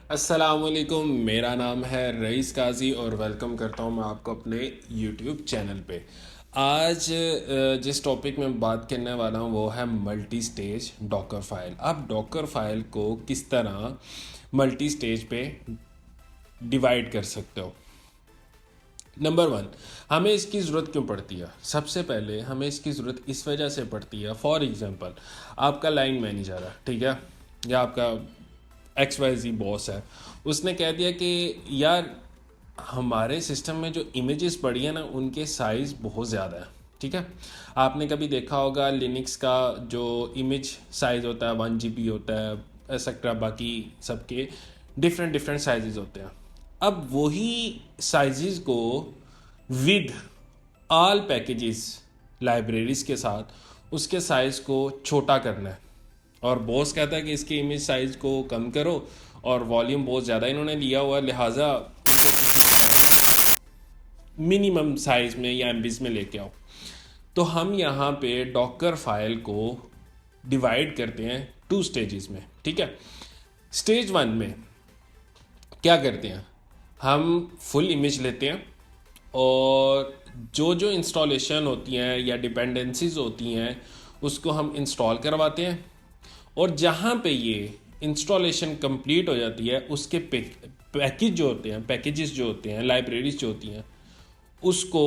अस्सलामुअलैकुम, मेरा नाम है रईस काजी और वेलकम करता हूं मैं आपको अपने यूट्यूब चैनल पे। आज जिस टॉपिक में बात करने वाला हूं वो है मल्टी स्टेज डॉकर फाइल। आप डॉकर फाइल को किस तरह मल्टी स्टेज पे डिवाइड कर सकते हो। नंबर वन, हमें इसकी ज़रूरत क्यों पड़ती है? सबसे पहले हमें इसकी ज़रूरत इस वजह से पड़ती है, फॉर एग्ज़ाम्पल आपका लाइन मैनेजर है, ठीक है, या आपका एक्स वाई जी बॉस है। उसने कह दिया कि यार हमारे सिस्टम में जो इमेजेस पड़ी है ना उनके साइज़ बहुत ज़्यादा है, ठीक है। आपने कभी देखा होगा लिनक्स का जो इमेज साइज़ होता है 1 GB होता है, एक्सेट्रा, बाकी सबके डिफरेंट डिफरेंट साइजेस होते हैं। अब वही साइजेस को विद ऑल पैकेजेस लाइब्रेरीज के साथ उसके साइज़ को छोटा करना है, और बॉस कहता है कि इसके इमेज साइज़ को कम करो और वॉल्यूम बहुत ज़्यादा इन्होंने लिया हुआ है, लिहाजा मिनिमम साइज़ में या एमबीज में लेके आओ। तो हम यहाँ पे डॉकर फाइल को डिवाइड करते हैं 2 स्टेजेस में, ठीक है। स्टेज 1 में क्या करते हैं, हम फुल इमेज लेते हैं और जो जो इंस्टॉलेशन होती हैं या डिपेंडेंसीज होती हैं उसको हम इंस्टॉल करवाते हैं, और जहाँ पे ये इंस्टॉलेशन कंप्लीट हो जाती है उसके पैकेज जो होते हैं, पैकेजेस जो होते हैं, लाइब्रेरीज जो होती हैं, उसको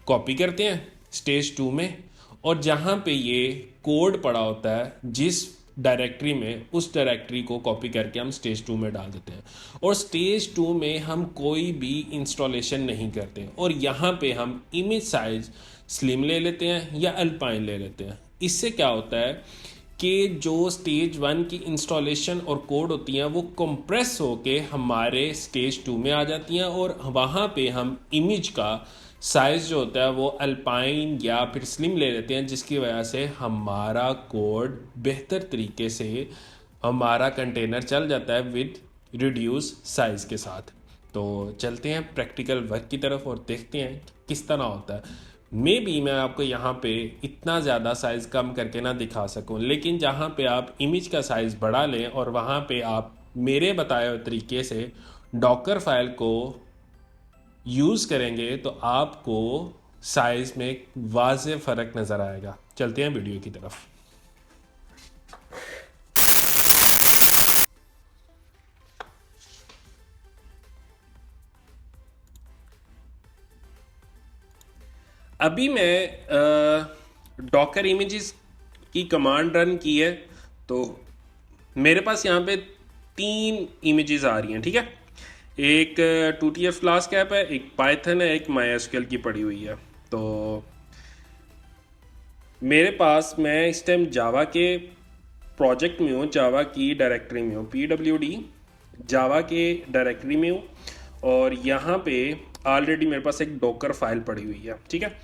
कॉपी करते हैं स्टेज 2 में, और जहाँ पे ये कोड पड़ा होता है जिस डायरेक्टरी में, उस डायरेक्टरी को कॉपी करके हम स्टेज 2 में डाल देते हैं। और स्टेज 2 में हम कोई भी इंस्टॉलेशन नहीं करते, और यहाँ पे हम इमेज साइज स्लिम ले लेते हैं या अल्पाइन ले लेते हैं। इससे क्या होता है कि जो स्टेज 1 की इंस्टॉलेशन और कोड होती हैं वो कंप्रेस होके हमारे स्टेज 2 में आ जाती हैं, और वहाँ पे हम इमेज का साइज़ जो होता है वो अल्पाइन या फिर स्लिम ले लेते हैं, जिसकी वजह से हमारा कोड बेहतर तरीके से, हमारा कंटेनर चल जाता है विद रिड्यूस साइज़ के साथ। तो चलते हैं प्रैक्टिकल वर्क की तरफ और देखते हैं किस तरह होता है। मे बी मैं आपको यहाँ पे इतना ज़्यादा साइज़ कम करके ना दिखा सकूँ, लेकिन जहाँ पे आप इमेज का साइज़ बढ़ा लें और वहाँ पे आप मेरे बताए हुए तरीके से डॉकर फाइल को यूज़ करेंगे तो आपको साइज़ में एक वाज़ेह फ़र्क नज़र आएगा। चलते हैं वीडियो की तरफ। अभी मैं डॉकर इमेजेस की कमांड रन की है, तो मेरे पास यहाँ पे 3 इमेजेस आ रही हैं, ठीक है। एक 2TF फ्लास्क ऐप है, एक पाइथन है, एक MySQL की पड़ी हुई है। तो मेरे पास, मैं इस टाइम जावा के प्रोजेक्ट में हूँ, जावा की डायरेक्टरी में हूँ, PWD जावा के डायरेक्टरी में हूँ, और यहाँ पे ऑलरेडी मेरे पास एक डॉकर फाइल पड़ी हुई है, ठीक है।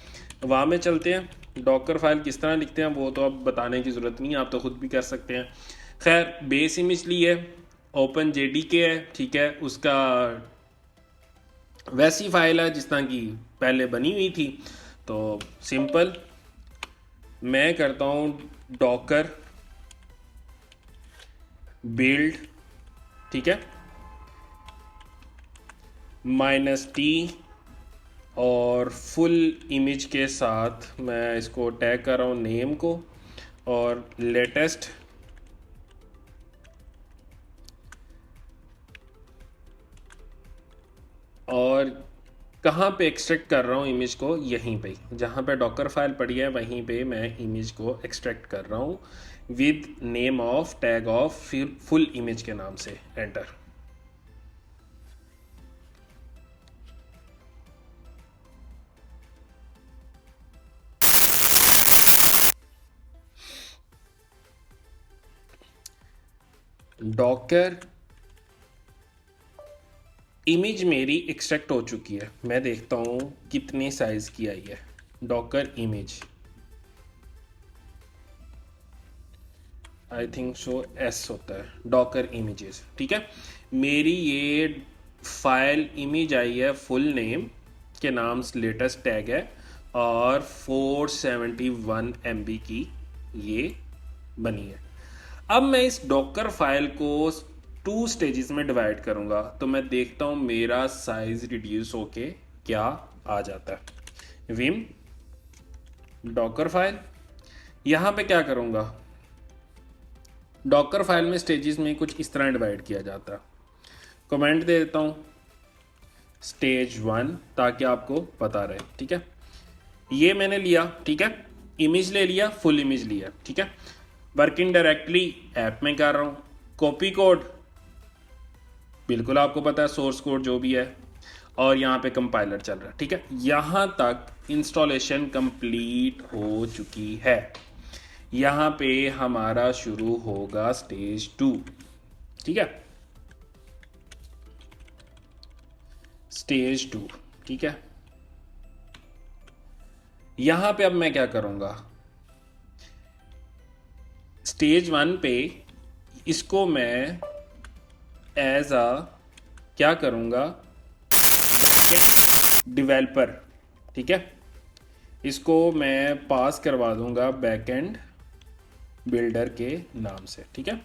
वहाँ में चलते हैं। डॉकर फाइल किस तरह लिखते हैं वो तो अब बताने की ज़रूरत नहीं है, आप तो खुद भी कर सकते हैं। खैर, बेस इमेज ली है, ओपन JDK है, ठीक है, उसका वैसी फाइल है जिस तरह की पहले बनी हुई थी। तो सिंपल मैं करता हूँ डॉकर बिल्ड, ठीक है, -t, और फुल इमेज के साथ मैं इसको टैग कर रहा हूँ नेम को, और लेटेस्ट और कहाँ पे एक्सट्रैक्ट कर रहा हूँ इमेज को, यहीं पे जहाँ पे डॉकर फाइल पड़ी है वहीं पे मैं इमेज को एक्सट्रैक्ट कर रहा हूँ with name of tag of full image के नाम से। एंटर। डॉकर इमेज मेरी एक्सट्रैक्ट हो चुकी है, मैं देखता हूँ कितने साइज की आई है। Docker image I think so S होता है, डॉकर इमेजेस, ठीक है। मेरी ये फाइल इमेज आई है, फुल नेम के नाम से लेटेस्ट टैग है, और 471 MB की ये बनी है। अब मैं इस डॉकर फाइल को 2 स्टेजेस में डिवाइड करूंगा तो मैं देखता हूं मेरा साइज रिड्यूस होके क्या आ जाता है। विम डॉकर फाइल, यहां पे क्या करूंगा, डॉकर फाइल में स्टेजेस में कुछ इस तरह डिवाइड किया जाता है। कमेंट दे देता हूं स्टेज 1 ताकि आपको पता रहे। ठीक है, ये मैंने लिया, ठीक है, इमेज ले लिया, फुल इमेज लिया, ठीक है। वर्किंग डायरेक्टली ऐप में कर रहा हूं। कॉपी कोड बिल्कुल आपको पता है, सोर्स कोड जो भी है, और यहाँ पे कंपाइलर चल रहा है। ठीक है, यहाँ तक इंस्टॉलेशन कंप्लीट हो चुकी है। यहाँ पे हमारा शुरू होगा स्टेज 2। ठीक है, स्टेज 2, ठीक है। यहां पे अब मैं क्या करूंगा, स्टेज 1 पे इसको मैं एज अ क्या करूंगा, डेवलपर, ठीक है, इसको मैं पास करवा दूंगा बैकएंड बिल्डर के नाम से। ठीक है,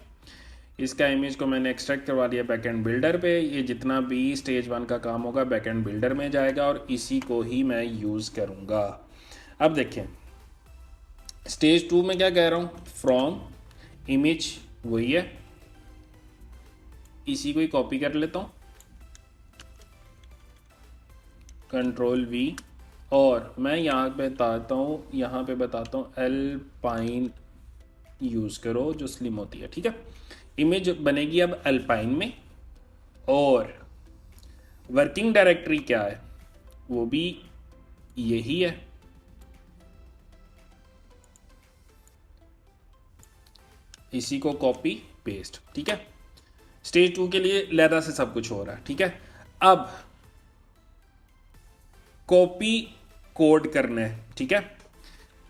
इसका इमेज को मैंने एक्सट्रैक्ट करवा लिया बैकएंड बिल्डर पे। ये जितना भी स्टेज 1 का काम होगा बैकएंड बिल्डर में जाएगा और इसी को ही मैं यूज़ करूंगा। अब देखें स्टेज 2 में क्या कह रहा हूँ, फ्रॉम इमेज वही है, इसी को ही कॉपी कर लेता हूँ, कंट्रोल V, और मैं यहाँ पे बताता हूँ एल्पाइन यूज़ करो जो स्लिम होती है। ठीक है, इमेज बनेगी अब एल्पाइन में, और वर्किंग डायरेक्टरी क्या है वो भी यही है। इसी को कॉपी पेस्ट। ठीक है, स्टेज 2 के लिए लहदा से सब कुछ हो रहा है। ठीक है, अब कॉपी कोड करना है। ठीक है,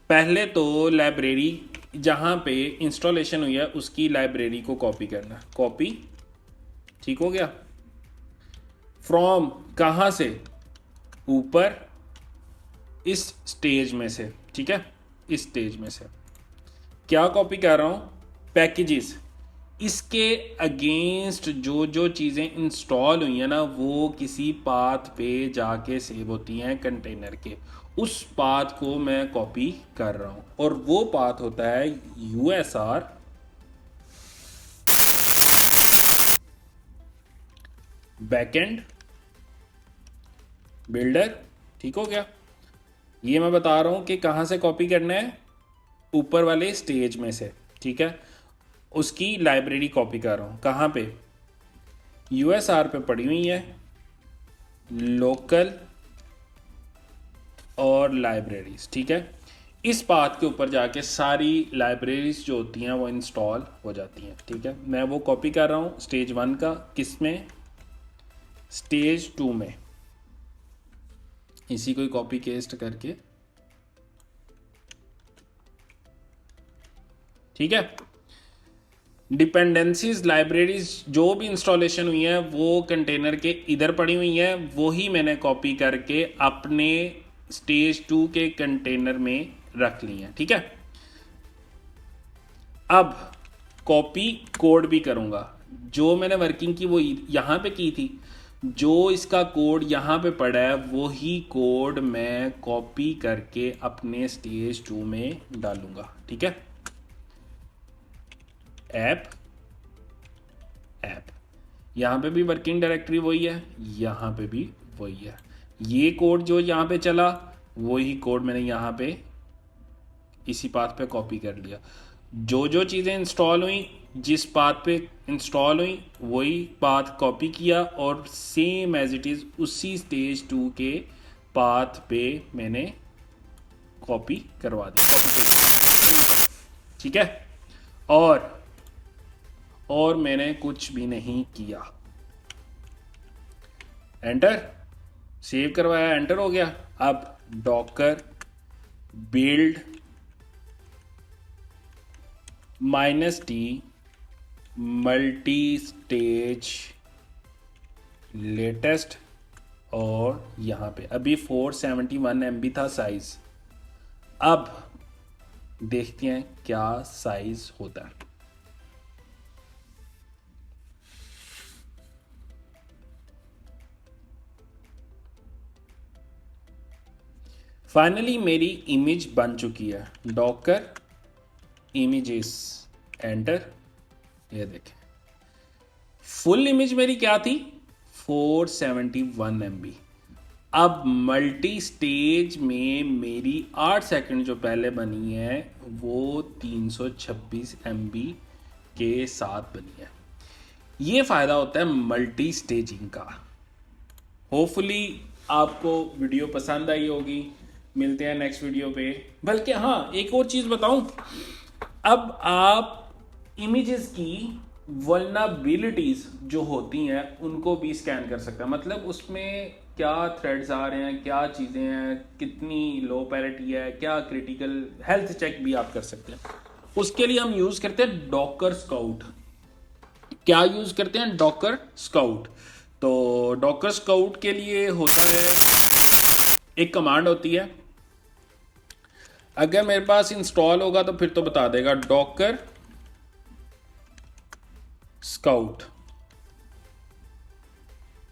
पहले तो लाइब्रेरी जहां पे इंस्टॉलेशन हुई है उसकी लाइब्रेरी को कॉपी करना, कॉपी, ठीक हो गया। फ्रॉम कहां से, ऊपर इस स्टेज में से, ठीक है, इस स्टेज में से क्या कॉपी कर रहा हूं, पैकेजेस, इसके अगेंस्ट जो जो चीज़ें इंस्टॉल हुई हैं ना वो किसी पाथ पे जाके सेव होती हैं कंटेनर के, उस पाथ को मैं कॉपी कर रहा हूं, और वो पाथ होता है USR बैकएंड बिल्डर। ठीक हो गया, ये मैं बता रहा हूं कि कहां से कॉपी करना है, ऊपर वाले स्टेज में से। ठीक है, उसकी लाइब्रेरी कॉपी कर रहा हूं, कहां पे, USR पे पड़ी हुई है, लोकल और लाइब्रेरीज। ठीक है, इस पाथ के ऊपर जाके सारी लाइब्रेरीज जो होती हैं वो इंस्टॉल हो जाती हैं। ठीक है, मैं वो कॉपी कर रहा हूं स्टेज 1 का, किस में, स्टेज 2 में, इसी को ही कॉपी पेस्ट करके। ठीक है, डिपेंडेंसीज लाइब्रेरीज जो भी इंस्टॉलेशन हुई है वो कंटेनर के इधर पड़ी हुई है, वो ही मैंने कॉपी करके अपने स्टेज 2 के कंटेनर में रख ली है। ठीक है, अब कॉपी कोड भी करूंगा, जो मैंने वर्किंग की वो यहां पे की थी, जो इसका कोड यहां पे पड़ा है वही कोड मैं कॉपी करके अपने स्टेज 2 में डालूंगा। ठीक है, ऐप यहां पे भी वर्किंग डायरेक्टरी वही है, यहां पे भी वही है, ये कोड जो यहां पे चला वही कोड मैंने यहां पे इसी पाथ पे कॉपी कर लिया। जो जो चीज़ें इंस्टॉल हुई जिस पाथ पे इंस्टॉल हुई वही पाथ कॉपी किया, और सेम एज इट इज़ उसी स्टेज 2 के पाथ पे मैंने कॉपी करवा दी, ठीक है, और मैंने कुछ भी नहीं किया, एंटर, सेव करवाया, एंटर हो गया। अब Docker build -t multi stage latest, और यहां पे अभी 471 MB था साइज, अब देखते हैं क्या साइज होता है। फाइनली मेरी इमेज बन चुकी है, डॉकर इमेजेस, एंटर। ये देखें फुल इमेज मेरी क्या थी, 471 MB। अब मल्टी स्टेज में मेरी 8 सेकंड जो पहले बनी है वो 326 MB के साथ बनी है। ये फ़ायदा होता है मल्टी स्टेजिंग का। होपफुली आपको वीडियो पसंद आई होगी। मिलते हैं नेक्स्ट वीडियो पे। बल्कि हाँ, एक और चीज़ बताऊं, अब आप इमेजेस की वल्नरेबिलिटीज़ जो होती हैं उनको भी स्कैन कर सकते हैं। मतलब उसमें क्या थ्रेड्स आ रहे हैं, क्या चीज़ें हैं, कितनी लो पैरिटी है, क्या क्रिटिकल हेल्थ चेक भी आप कर सकते हैं। उसके लिए हम यूज़ करते हैं डॉकर स्काउट। क्या यूज़ करते हैं, डॉकर स्काउट। तो डॉकर स्काउट के लिए होता है, एक कमांड होती है, अगर मेरे पास इंस्टॉल होगा तो फिर तो बता देगा, डॉकर स्काउट।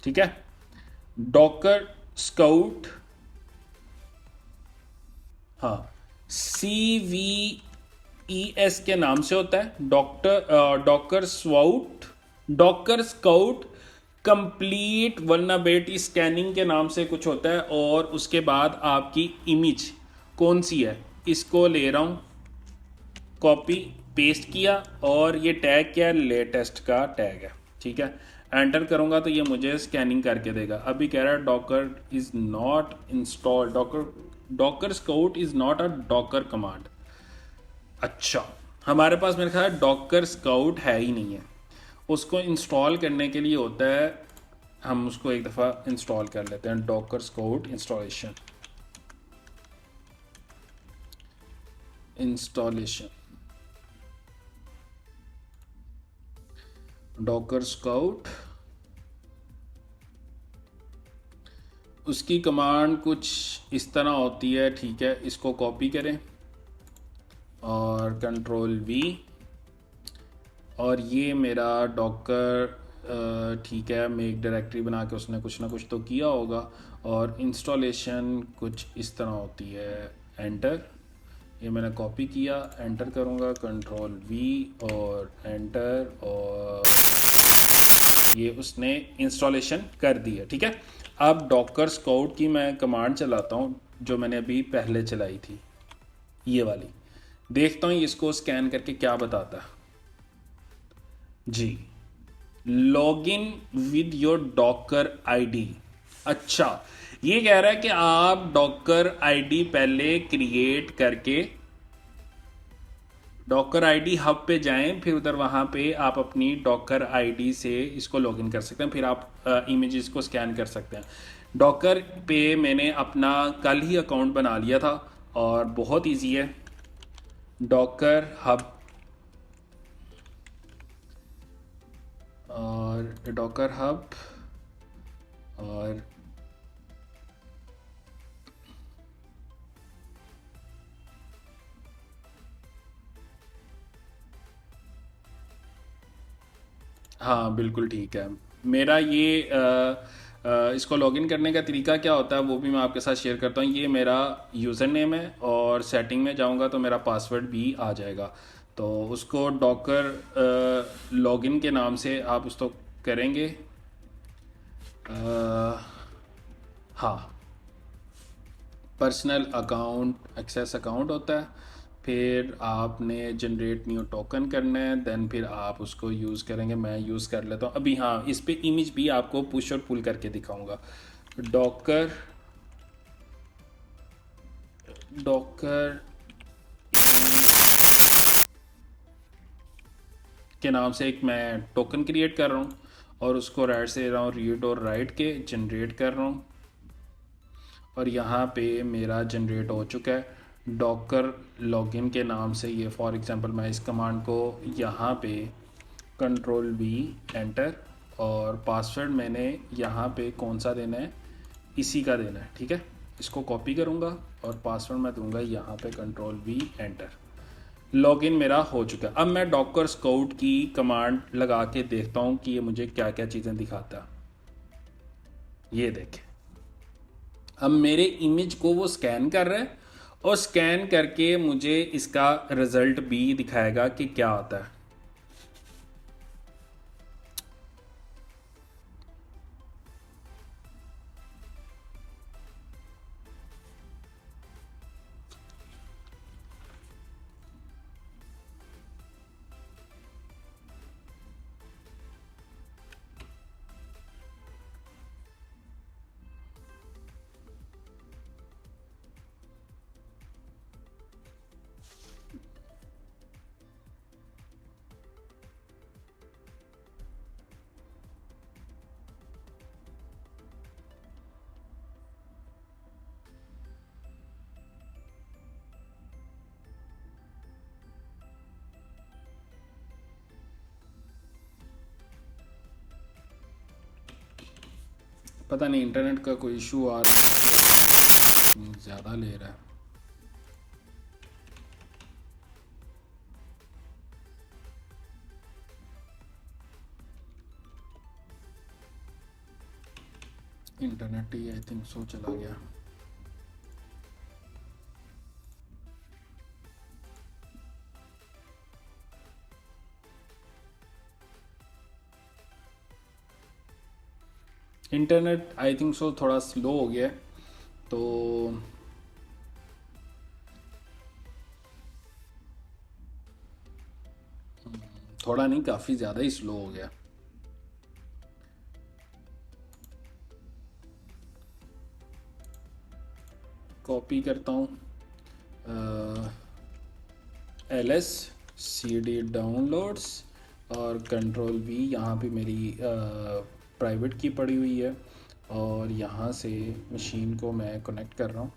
ठीक है, डॉकर स्काउट, हाँ, CVES के नाम से होता है, Docker scout complete vulnerability scanning के नाम से कुछ होता है। और उसके बाद आपकी इमेज कौन सी है, इसको ले रहा हूँ, कॉपी पेस्ट किया, और ये टैग क्या है, लेटेस्ट का टैग है। ठीक है, एंटर करूँगा तो ये मुझे स्कैनिंग करके देगा। अभी कह रहा है Docker is not install, Docker scout is not a Docker command. अच्छा, हमारे पास मेरे ख्याल डॉकर स्काउट है ही नहीं है। उसको इंस्टॉल करने के लिए होता है, हम उसको एक दफ़ा इंस्टॉल कर लेते हैं, Docker scout installation, Docker scout. उसकी कमांड कुछ इस तरह होती है। ठीक है, इसको कॉपी करें और कंट्रोल V, और ये मेरा डॉकर, ठीक है, मैं एक डायरेक्टरी बना के उसने कुछ ना कुछ तो किया होगा। और इंस्टॉलेशन कुछ इस तरह होती है, एंटर। ये मैंने कॉपी किया, एंटर करूँगा, कंट्रोल V और एंटर, और ये उसने इंस्टॉलेशन कर दी है। ठीक है, अब डॉकर स्काउट की मैं कमांड चलाता हूँ जो मैंने अभी पहले चलाई थी, ये वाली। देखता हूँ इसको स्कैन करके क्या बताता है जी। Login with your Docker ID. अच्छा, ये कह रहा है कि आप डॉकर आईडी पहले क्रिएट करके डॉकर आईडी हब पे जाएं, फिर उधर वहाँ पे आप अपनी डॉकर आईडी से इसको लॉगिन कर सकते हैं, फिर आप इमेजेस को स्कैन कर सकते हैं। डॉकर पे मैंने अपना कल ही अकाउंट बना लिया था और बहुत इजी है। डॉकर हब और हाँ, बिल्कुल ठीक है। मेरा ये इसको लॉगिन करने का तरीका क्या होता है वो भी मैं आपके साथ शेयर करता हूँ। ये मेरा यूज़र नेम है और सेटिंग में जाऊँगा तो मेरा पासवर्ड भी आ जाएगा। तो उसको डॉकर लॉगिन के नाम से आप उसको करेंगे। हाँ, पर्सनल अकाउंट एक्सेस अकाउंट होता है, फिर आपने जनरेट न्यू टोकन करना है, देन फिर आप उसको यूज़ करेंगे। मैं यूज़ कर लेता हूँ अभी। हाँ, इस पे इमेज भी आपको पुश और पुल करके दिखाऊंगा। डॉकर के नाम से एक मैं टोकन क्रिएट कर रहा हूँ और उसको राइट से रहा हूँ, रीड और राइट के जनरेट कर रहा हूँ, और यहाँ पे मेरा जनरेट हो चुका है डॉकर लॉगिन के नाम से। ये फॉर एग्जांपल मैं इस कमांड को यहाँ पे कंट्रोल V एंटर, और पासवर्ड मैंने यहाँ पे कौन सा देना है, इसी का देना है। ठीक है, इसको कॉपी करूँगा और पासवर्ड मैं दूंगा यहाँ पे कंट्रोल V एंटर। लॉगिन मेरा हो चुका है। अब मैं डॉकर स्काउट की कमांड लगा के देखता हूँ कि ये मुझे क्या क्या चीज़ें दिखाता है। ये देखें, अब मेरे इमेज को वो स्कैन कर रहा है और स्कैन करके मुझे इसका रिजल्ट भी दिखाएगा कि क्या आता है। पता नहीं इंटरनेट का कोई इशू आ रहा है, ज़्यादा ले रहा है। Internet he I think so चला गया। इंटरनेट आई थिंक सो थोड़ा स्लो हो गया है, तो थोड़ा नहीं, काफ़ी ज़्यादा ही स्लो हो गया। कॉपी करता हूँ LS CD डाउनलोड्स और कंट्रोल V, यहाँ पे मेरी प्राइवेट की पड़ी हुई है और यहाँ से मशीन को मैं कनेक्ट कर रहा हूँ।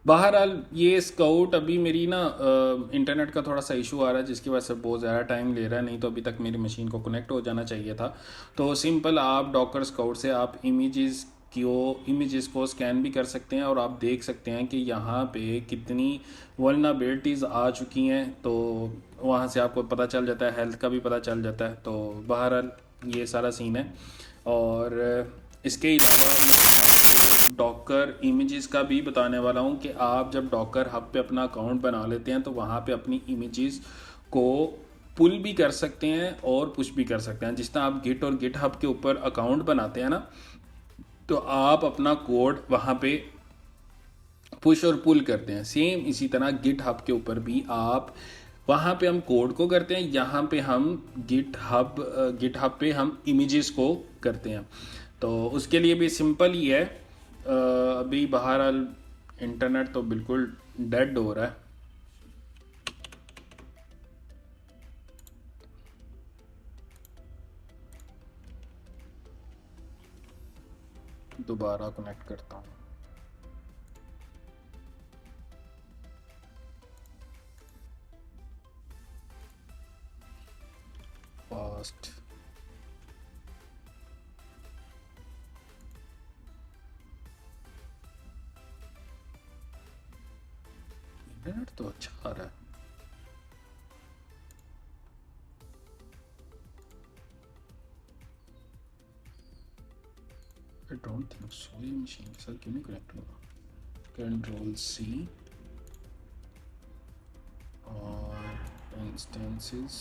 बहरहाल ये स्काउट अभी मेरी ना इंटरनेट का थोड़ा सा इशू आ रहा है, जिसकी वजह से बहुत ज़्यादा टाइम ले रहा है, नहीं तो अभी तक मेरी मशीन को कनेक्ट हो जाना चाहिए था। तो सिंपल आप डॉकर स्काउट से आप इमेजेस को स्कैन भी कर सकते हैं और आप देख सकते हैं कि यहाँ पे कितनी वल्नरेबिलिटीज़ आ चुकी हैं, तो वहाँ से आपको पता चल जाता है, हेल्थ का भी पता चल जाता है। तो बहरहाल ये सारा सीन है। और इसके अलावा मैं डॉकर इमेजेस का भी बताने वाला हूँ कि आप जब डॉकर हब पे अपना अकाउंट बना लेते हैं तो वहाँ पे अपनी इमेजेस को पुल भी कर सकते हैं और पुश भी कर सकते हैं। जिस तरह आप गिट और गिट हब के ऊपर अकाउंट बनाते हैं ना, तो आप अपना कोड वहाँ पे पुश और पुल करते हैं। सेम इसी तरह गिट हब के ऊपर भी आप, वहाँ पे हम कोड को करते हैं, यहाँ पे हम गिट हब पे हम इमेजेस को करते हैं। तो उसके लिए भी सिंपल ही है। अभी बहरहाल इंटरनेट तो बिल्कुल डेड हो रहा है। दोबारा कनेक्ट करता हूँ। फास्ट इंटरनेट तो अच्छा आ रहा है। आई डोंट थिंक सो ये मशीन के साथ क्यों नहीं कनेक्ट होगा। Control C और इंस्टेंसेस।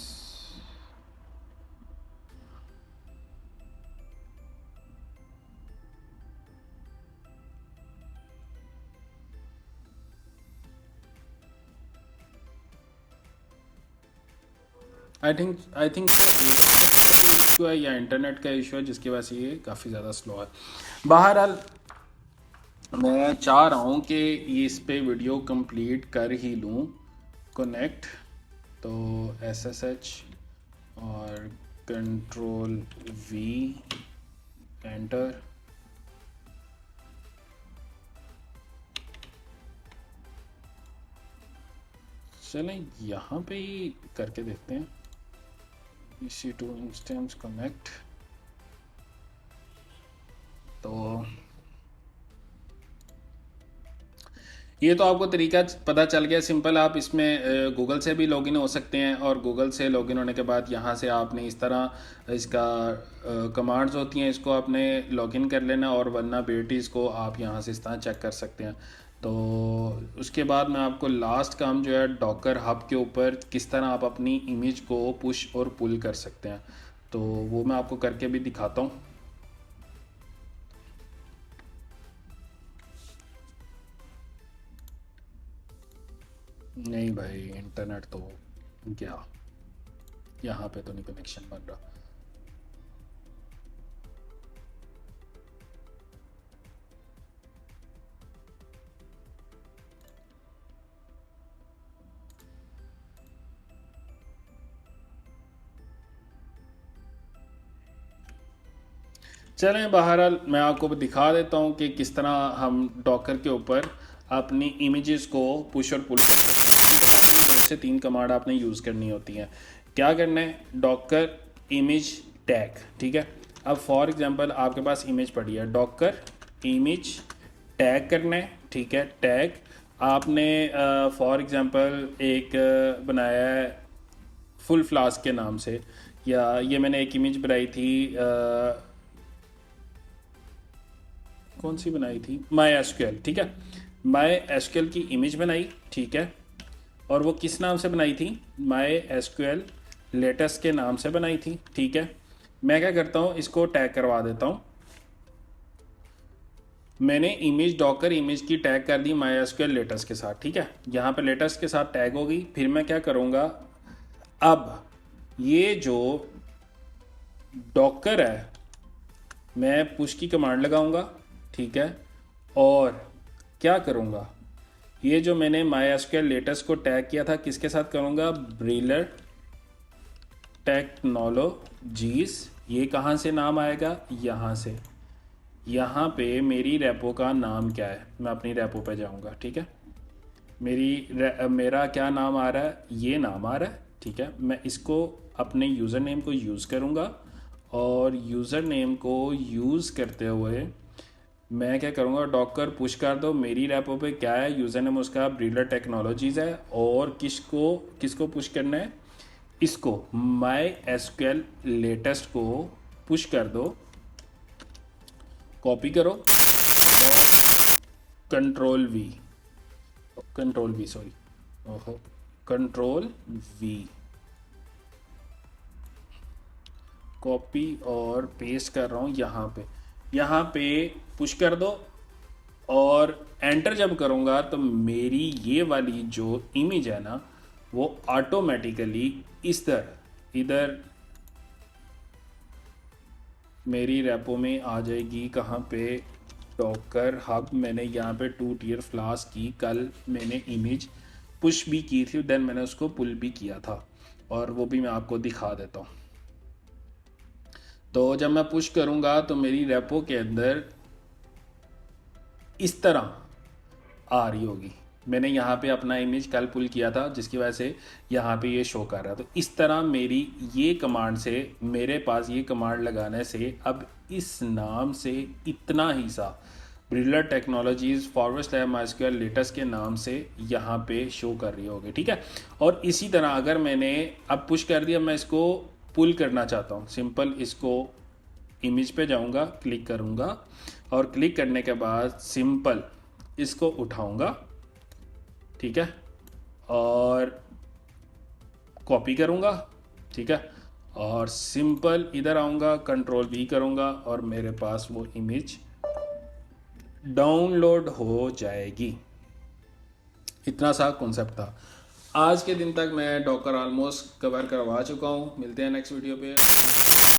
आई थिंक इशू है या इंटरनेट का इशू है, जिसकी वजह से ये काफ़ी ज़्यादा स्लो है। बहरहाल मैं चाह रहा हूँ कि ये इस पे वीडियो कंप्लीट कर ही लूँ कनेक्ट। तो SSH और Control V एंटर। चलें यहाँ पे ही करके देखते हैं। EC2 instance connect. तो ये तो आपको तरीका पता चल गया सिंपल। आप इसमें गूगल से भी लॉगिन हो सकते हैं, और गूगल से लॉगिन होने के बाद यहाँ से आपने इस तरह इसका कमांड्स होती हैं, इसको आपने लॉगिन कर लेना, और वरना बेटीज़ को आप यहाँ से इस तरह चेक कर सकते हैं। तो उसके बाद मैं आपको लास्ट काम जो है डॉकर हब के ऊपर किस तरह आप अपनी इमेज को पुश और पुल कर सकते हैं, तो वो मैं आपको करके भी दिखाता हूँ। नहीं भाई, इंटरनेट तो क्या, यहाँ पे तो नहीं कनेक्शन बन रहा। चलें, बहरहाल मैं आपको दिखा देता हूँ कि किस तरह हम डॉकर के ऊपर अपनी इमेजेस को पुश और पुल कर सकते हैं। इस तरह की 2 से 3 कमांड आपने यूज़ करनी होती हैं। क्या करना है, डॉकर इमेज टैग, ठीक है। अब फॉर एग्जांपल आपके पास इमेज पड़ी है, डॉकर इमेज टैग करना है, ठीक है। टैग आपने फॉर एग्जांपल एक बनाया है फुल फ्लास्क के नाम से, या ये मैंने एक इमेज बनाई थी कौन सी बनाई थी, माई एसक्यूएल, ठीक है। माई एसक्यूएल की इमेज बनाई, ठीक है। और वो किस नाम से बनाई थी, माई एसक्यूएल लेटेस्ट के नाम से बनाई थी, ठीक है। मैं क्या करता हूँ, इसको टैग करवा देता हूँ। मैंने इमेज डॉकर इमेज की टैग कर दी माई एसक्यूएल लेटेस्ट के साथ, ठीक है। यहाँ पे लेटेस्ट के साथ टैग होगी। फिर मैं क्या करूँगा, अब ये जो डॉकर है मैं पुश की कमांड लगाऊंगा, ठीक है। और क्या करूँगा, ये जो मैंने MySQL लेटेस्ट को टैग किया था किसके साथ करूँगा, ब्रिलर टेक्नोलॉजीज। ये कहाँ से नाम आएगा, यहाँ से। यहाँ पे मेरी रेपो का नाम क्या है, मैं अपनी रेपो पे जाऊँगा, ठीक है। मेरा क्या नाम आ रहा है, ये नाम आ रहा है, ठीक है। मैं इसको अपने यूज़र नेम को यूज़ करूँगा, और यूज़र नेम को यूज़ करते हुए मैं क्या करूँगा, डॉकर पुश कर दो। मेरी रेपो पे क्या है, यूज़र नेम उसका ब्रिलर टेक्नोलॉजीज़ है, और किसको पुश करना है, इसको MySQL लेटेस्ट को पुश कर दो। कॉपी करो और कंट्रोल वी कॉपी और पेस्ट कर रहा हूँ यहाँ पे पुश कर दो। और एंटर जब करूँगा तो मेरी ये वाली जो इमेज है ना, वो ऑटोमेटिकली इधर मेरी रेपो में आ जाएगी। कहाँ पे, डॉकर हब। मैंने यहाँ पे 2 टियर फ्लास्क की कल मैंने इमेज पुश भी की थी, देन मैंने उसको पुल भी किया था, और वो भी मैं आपको दिखा देता हूँ। तो जब मैं पुश करूँगा तो मेरी रेपो के अंदर इस तरह आ रही होगी। मैंने यहाँ पे अपना इमेज कल पुल किया था, जिसकी वजह से यहाँ पे ये शो कर रहा है। तो इस तरह मेरी ये कमांड से, मेरे पास ये कमांड लगाने से अब इस नाम से इतना ही सा ब्रिलर टेक्नोलॉजीज़ /MySQL लेटेस्ट के नाम से यहाँ पे शो कर रही होगी, ठीक है। और इसी तरह अगर मैंने अब पुश कर दिया, मैं इसको पुल करना चाहता हूँ, सिंपल इसको इमेज पे जाऊँगा, क्लिक करूँगा, और क्लिक करने के बाद सिंपल इसको उठाऊँगा, ठीक है, और कॉपी करूँगा, ठीक है, और सिंपल इधर आऊँगा, कंट्रोल V करूँगा, और मेरे पास वो इमेज डाउनलोड हो जाएगी। इतना सा कॉन्सेप्ट था। आज के दिन तक मैं डॉकर ऑलमोस्ट कवर करवा चुका हूँ। मिलते हैं नेक्स्ट वीडियो पे।